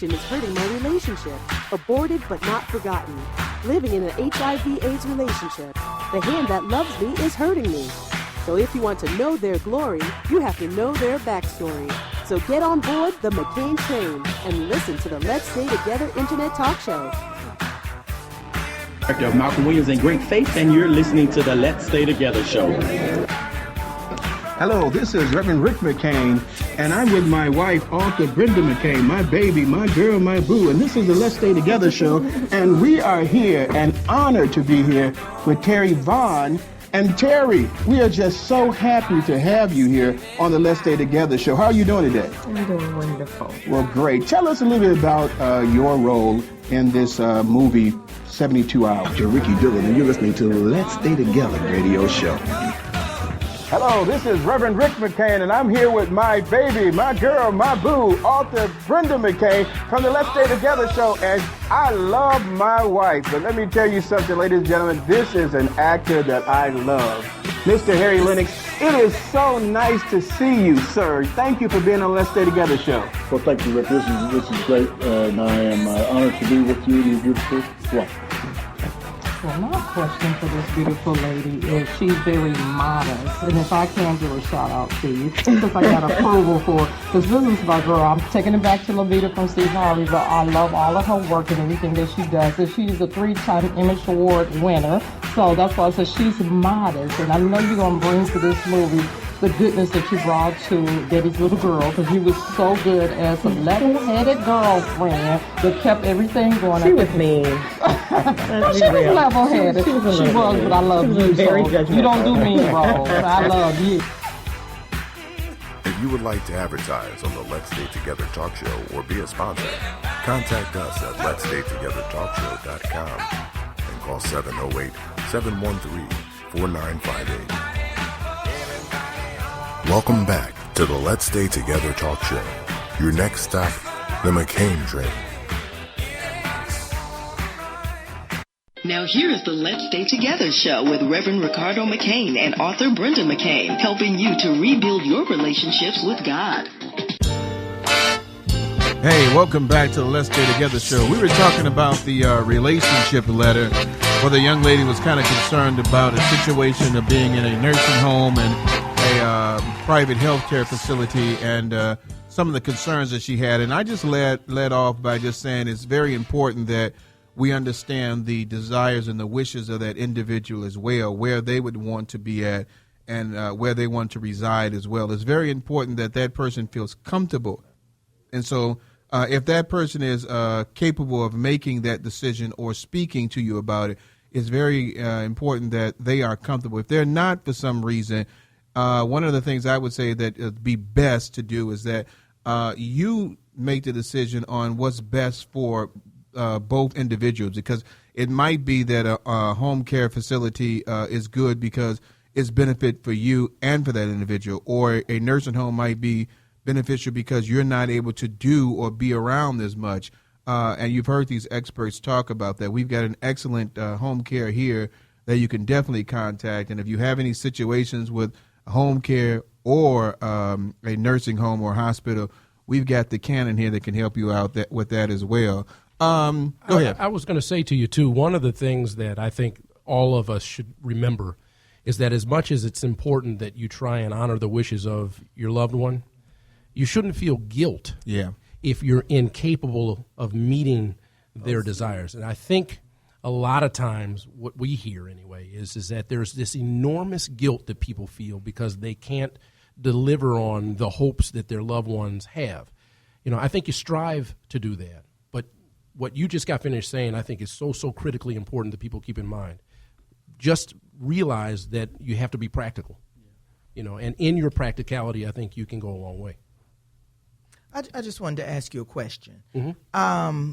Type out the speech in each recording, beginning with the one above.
rejection is hurting my relationship. Aborted but not forgotten. Living in an HIV/AIDS relationship. The hand that loves me is hurting me. So if you want to know their glory, you have to know their backstory. So get on board the McCain train and listen to the Let's Stay Together Internet Talk Show. Director of Malcolm Williams and Great Faith, and you're listening to the Let's Stay Together Show. Hello, this is Reverend Rick McCain, and I'm with my wife, author Brenda McCain, my baby, my girl, my boo, and this is the Let's Stay Together Show, and we are here and honored to be here with Terry Vaughn. And Terry, we are just so happy to have you here on the Let's Stay Together Show. How are you doing today? I'm doing wonderful. Well, great. Tell us a little bit about your role in this movie, 72 Hours. You're Ricky Dillon, and you're listening to the Let's Stay Together radio show. Hello, this is Reverend Rick McCain, and I'm here with my baby, my girl, my boo, author Brenda McCain from the Let's Stay Together show, and I love my wife. But let me tell you something, ladies and gentlemen, this is an actor that I love. Mr. Harry Lennox, it is so nice to see you, sir. Thank you for being on the Let's Stay Together show. Well, thank you, Rick. This is great, and I am honored to be with you and your beautiful wife. Well, my question for this beautiful lady is she's very modest, and if I can give a shout out to you, because I got approval for it, because this is my girl. I'm taking it back to Levita from Steve Harvey, but I love all of her work and everything that she does. And she's a 3-time Emmy Award winner, so that's why I said she's modest, and I know you're going to bring to this movie the goodness that you brought to Debbie's little girl, because you was so good as a level-headed girlfriend that kept everything going. She was mean. Well, she was level-headed. She was, but I love you. Very so you don't do mean roles. I love you. If you would like to advertise on the Let's Stay Together Talk Show or be a sponsor, contact us at letsstaytogethertalkshow.com and call 708-713-4958. Welcome back to the Let's Stay Together Talk Show. Your next stop, the McCain train. Now here is the Let's Stay Together show with Reverend Ricardo McCain and author Brenda McCain, helping you to rebuild your relationships with God. Hey, welcome back to the Let's Stay Together show. We were talking about the relationship letter where the young lady was kind of concerned about a situation of being in a nursing home and a private healthcare facility and some of the concerns that she had. And I just led off by just saying it's very important that we understand the desires and the wishes of that individual as well, where they would want to be at and where they want to reside as well. It's very important that that person feels comfortable. And so if that person is capable of making that decision or speaking to you about it, it's very important that they are comfortable. If they're not for some reason, one of the things I would say that would be best to do is that you make the decision on what's best for both individuals, because it might be that a home care facility is good because it's benefit for you and for that individual, or a nursing home might be beneficial because you're not able to do or be around as much. And you've heard these experts talk about that. We've got an excellent home care here that you can definitely contact. And if you have any situations with home care or a nursing home or hospital, we've got the Cannon here that can help you out with that as well. Go ahead. I was going to say to you, too, one of the things that I think all of us should remember is that as much as it's important that you try and honor the wishes of your loved one, you shouldn't feel guilt if you're incapable of meeting their desires. And I think a lot of times what we hear anyway is that there's this enormous guilt that people feel because they can't deliver on the hopes that their loved ones have. You know, I think you strive to do that. But what you just got finished saying, I think is so critically important that people keep in mind. Just realize that you have to be practical, you know, and in your practicality, I think you can go a long way. I just wanted to ask you a question. Mm-hmm.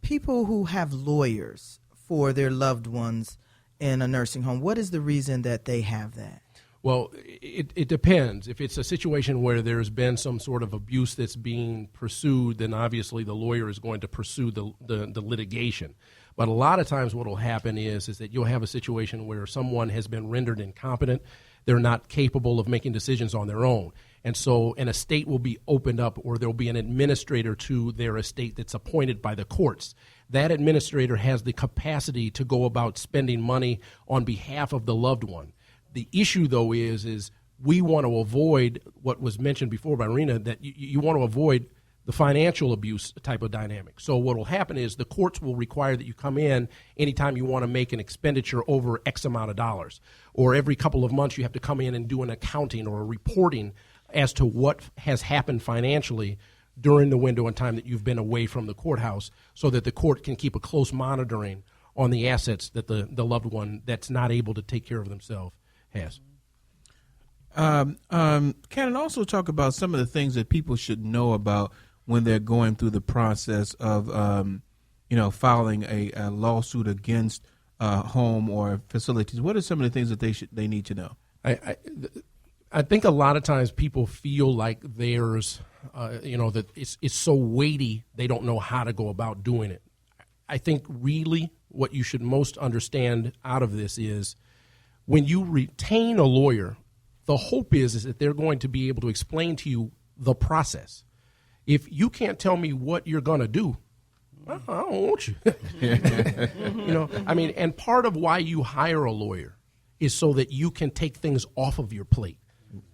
People who have lawyers for their loved ones in a nursing home, what is the reason that they have that? Well, it depends. If it's a situation where there's been some sort of abuse that's being pursued, then obviously the lawyer is going to pursue the litigation. But a lot of times what will happen is that you'll have a situation where someone has been rendered incompetent. They're not capable of making decisions on their own. And so an estate will be opened up, or there will be an administrator to their estate that's appointed by the courts. That administrator has the capacity to go about spending money on behalf of the loved one. The issue, though, is we want to avoid what was mentioned before by Rena, that you want to avoid the financial abuse type of dynamic. So what will happen is the courts will require that you come in anytime you want to make an expenditure over X amount of dollars, or every couple of months you have to come in and do an accounting or a reporting as to what has happened financially during the window in time that you've been away from the courthouse, so that the court can keep a close monitoring on the assets that the loved one that's not able to take care of themselves has. Cannon, also talk about some of the things that people should know about when they're going through the process of, filing a lawsuit against home or facilities. What are some of the things that they need to know? I think a lot of times people feel like there's, that it's so weighty they don't know how to go about doing it. I think really what you should most understand out of this is when you retain a lawyer, the hope is that they're going to be able to explain to you the process. If you can't tell me what you're going to do, I don't want you. And part of why you hire a lawyer is so that you can take things off of your plate,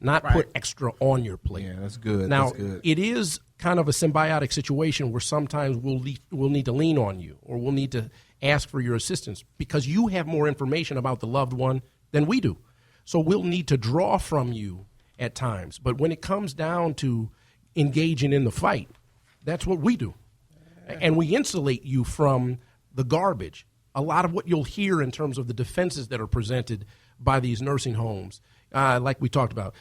not put extra on your plate. Yeah, that's good. Now, that's good. It is kind of a symbiotic situation where sometimes we'll need to lean on you, or we'll need to ask for your assistance because you have more information about the loved one than we do. So we'll need to draw from you at times. But when it comes down to engaging in the fight, that's what we do. And we insulate you from the garbage. A lot of what you'll hear in terms of the defenses that are presented by these nursing homes, like we talked about,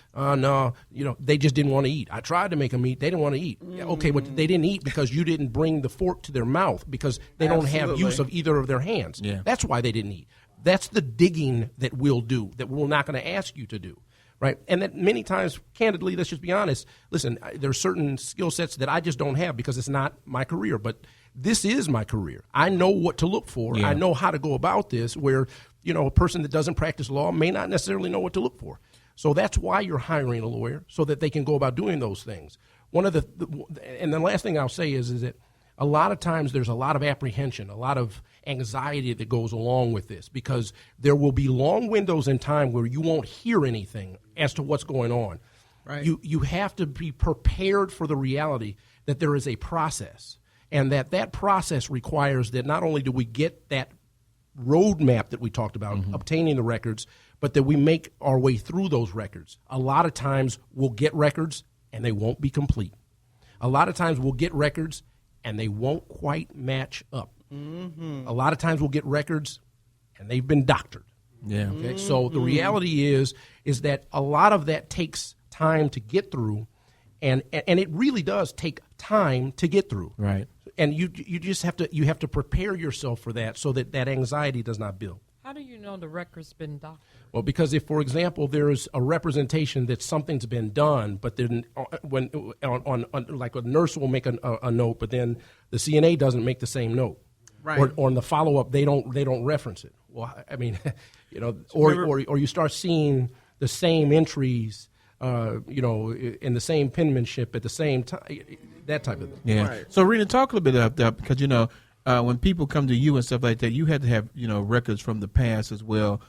they just didn't want to eat. I tried to make them eat. They didn't want to eat. Okay, but they didn't eat because you didn't bring the fork to their mouth because they don't have use of either of their hands. Yeah. That's why they didn't eat. That's the digging that we'll do, that we're not going to ask you to do. Right, and that many times, candidly, let's just be honest, listen, there are certain skill sets that I just don't have because it's not my career, but this is my career. I know what to look for. Yeah. I know how to go about this, where, a person that doesn't practice law may not necessarily know what to look for. So that's why you're hiring a lawyer, so that they can go about doing those things. And the last thing I'll say is that a lot of times there's a lot of apprehension, a lot of anxiety that goes along with this, because there will be long windows in time where you won't hear anything as to what's going on. Right. You have to be prepared for the reality that there is a process, and that process requires that not only do we get that roadmap that we talked about, obtaining the records, but that we make our way through those records. A lot of times we'll get records and they won't be complete. A lot of times we'll get records and they won't quite match up. A lot of times we'll get records and they've been doctored. Yeah. Okay. So the reality is that a lot of that takes time to get through, and it really does take time to get through. Right. And you just have to prepare yourself for that, so that anxiety does not build. How do you know the record's been doctored? Well, because if, for example, there is a representation that something's been done, but then when like a nurse will make a note, but then the CNA doesn't make the same note, right? Or in the follow up they don't reference it. Well, I mean, or you start seeing the same entries, in the same penmanship at the same time, that type of thing. Yeah. Right. So, Rena, talk a little bit about that, because when people come to you and stuff like that, you had to have records from the past as well.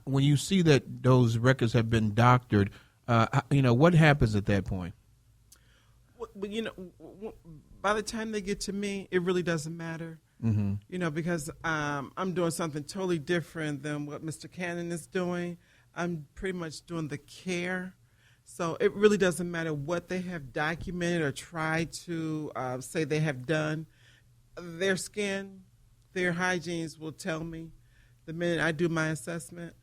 When you see that those records have been doctored, what happens at that point? Well, by the time they get to me, it really doesn't matter. Because I'm doing something totally different than what Mr. Cannon is doing. I'm pretty much doing the care. So it really doesn't matter what they have documented or tried to say they have done. Their skin, their hygienes will tell me the minute I do my assessment.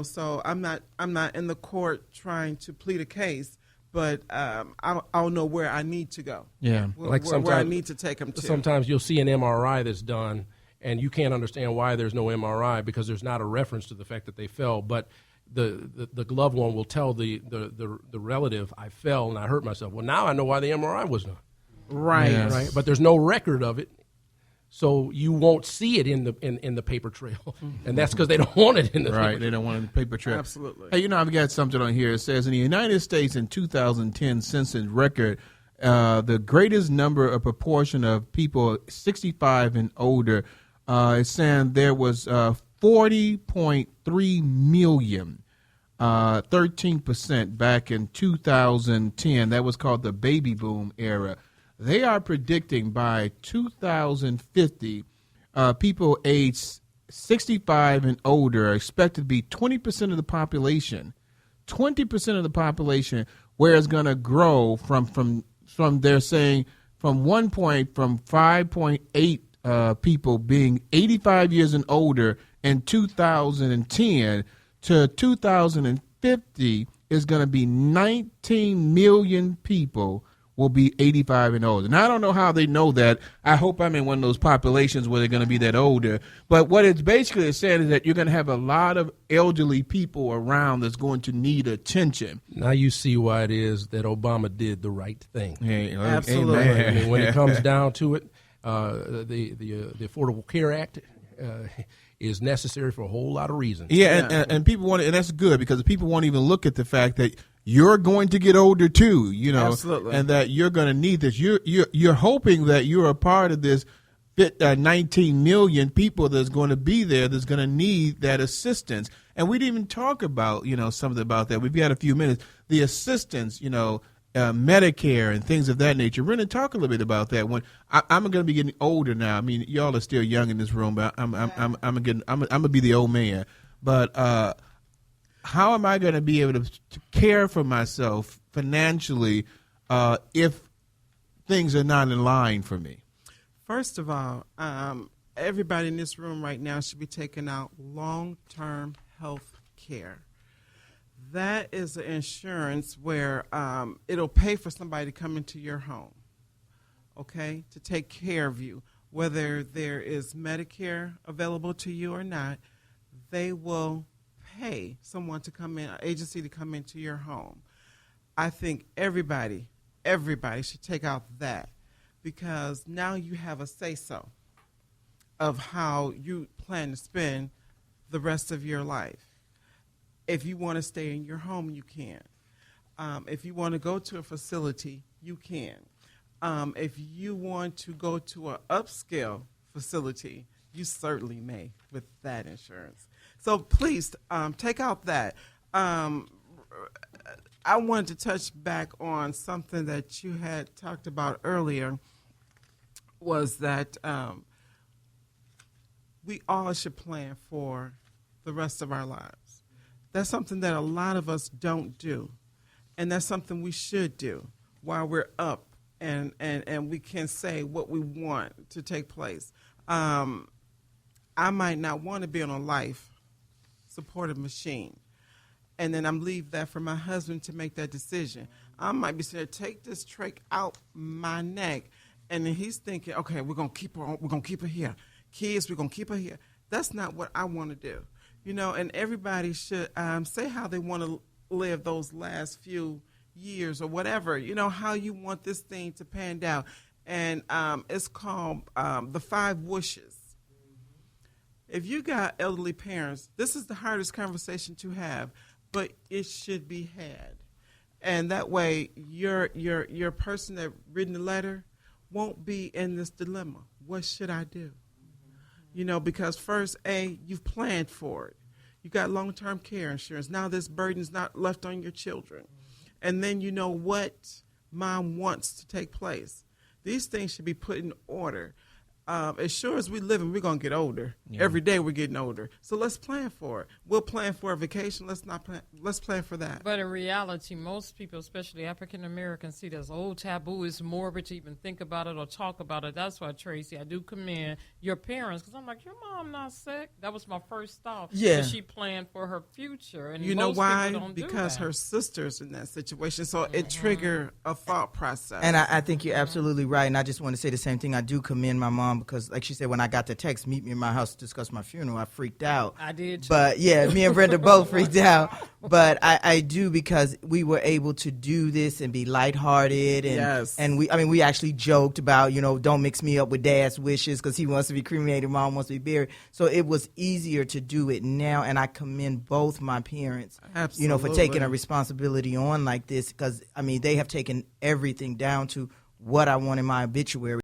So I'm not in the court trying to plead a case, but I'll know where I need to go. Yeah, where I need to take them to. Sometimes you'll see an MRI that's done, and you can't understand why there's no MRI, because there's not a reference to the fact that they fell. But the loved one will tell the relative, I fell and I hurt myself. Well, now I know why the MRI was done. Right. Yes. Right. But there's no record of it. So you won't see it in the paper trail, and that's because they don't want it in the paper trail. They don't want it in the paper trail. Absolutely. Hey, I've got something on here. It says in the United States in 2010 census record, the greatest number of proportion of people 65 and older, it's saying there was 40.3 million, 13% back in 2010. That was called the baby boom era. They are predicting by 2050, people aged 65 and older are expected to be 20% of the population. 20% of the population, where it's going to grow from they're saying from 5.8 people being 85 years and older in 2010 to 2050 is going to be 19 million people will be 85 and older. Now, I don't know how they know that. I hope I'm in one of those populations where they're going to be that older. But what it's basically saying is that you're going to have a lot of elderly people around that's going to need attention. Now you see why it is that Obama did the right thing. Hey, absolutely. I mean, when it comes down to it, the Affordable Care Act is necessary for a whole lot of reasons. Yeah, and people want, and that's good because people won't even look at the fact that you're going to get older too, Absolutely. And that you're going to need this. You're hoping that you're a part of this 19 million people that's going to be there that's going to need that assistance. And we didn't even talk about, something about that. We've got a few minutes. The assistance, Medicare and things of that nature. We're going to talk a little bit about that. When I'm going to be getting older now. I mean, y'all are still young in this room, but I'm going to be the old man. But how am I going to be able to care for myself financially if things are not in line for me? First of all, everybody in this room right now should be taking out long-term health care. That is an insurance where it'll pay for somebody to come into your home, okay, to take care of you. Whether there is Medicare available to you or not, they will pay someone to come in, an agency to come into your home. I think everybody should take out that because now you have a say-so of how you plan to spend the rest of your life. If you want to stay in your home, you can. If you want to go to a facility, you can. If you want to go to an upscale facility, you certainly may with that insurance. So please take out that. I wanted to touch back on something that you had talked about earlier, was that we all should plan for the rest of our lives. That's something that a lot of us don't do, and that's something we should do while we're up, and we can say what we want to take place. I might not want to be on a life-supported machine, and then I'm leave that for my husband to make that decision. I might be saying, take this trach out my neck, and then he's thinking, okay, we're gonna keep her on, we're gonna keep her here. Kids, we're gonna keep her here. That's not what I want to do. And everybody should say how they want to live those last few years or whatever, how you want this thing to pan out. And it's called the 5 wishes. If you got elderly parents, this is the hardest conversation to have, but it should be had. And that way your person that written the letter won't be in this dilemma. What should I do? Because first, you've planned for it. You got long-term care insurance. Now this burden's not left on your children. And then you know what mom wants to take place. These things should be put in order. As sure as we live, we're going to get older. Yeah. Every day we're getting older. So let's plan for it. We'll plan for a vacation. Let's plan for that. But in reality, most people, especially African Americans, see this old taboo. It's morbid to even think about it or talk about it. That's why, Tracy, I do commend your parents, because I'm like, your mom not sick. That was my first thought. Yeah. She planned for her future. And you know why? Don't because do that. Her sister's in that situation. So it triggered a thought process. And I think you're absolutely right. And I just want to say the same thing. I do commend my mom because, like she said, when I got the text, meet me in my house to discuss my funeral, I freaked out. I did, too. But, yeah, me and Brenda both freaked out. But I do, because we were able to do this and be lighthearted. And, yes. And we actually joked about, don't mix me up with Dad's wishes because he wants to be cremated, Mom wants to be buried. So it was easier to do it now, and I commend both my parents, Absolutely. for taking a responsibility on like this, because, they have taken everything down to what I want in my obituary.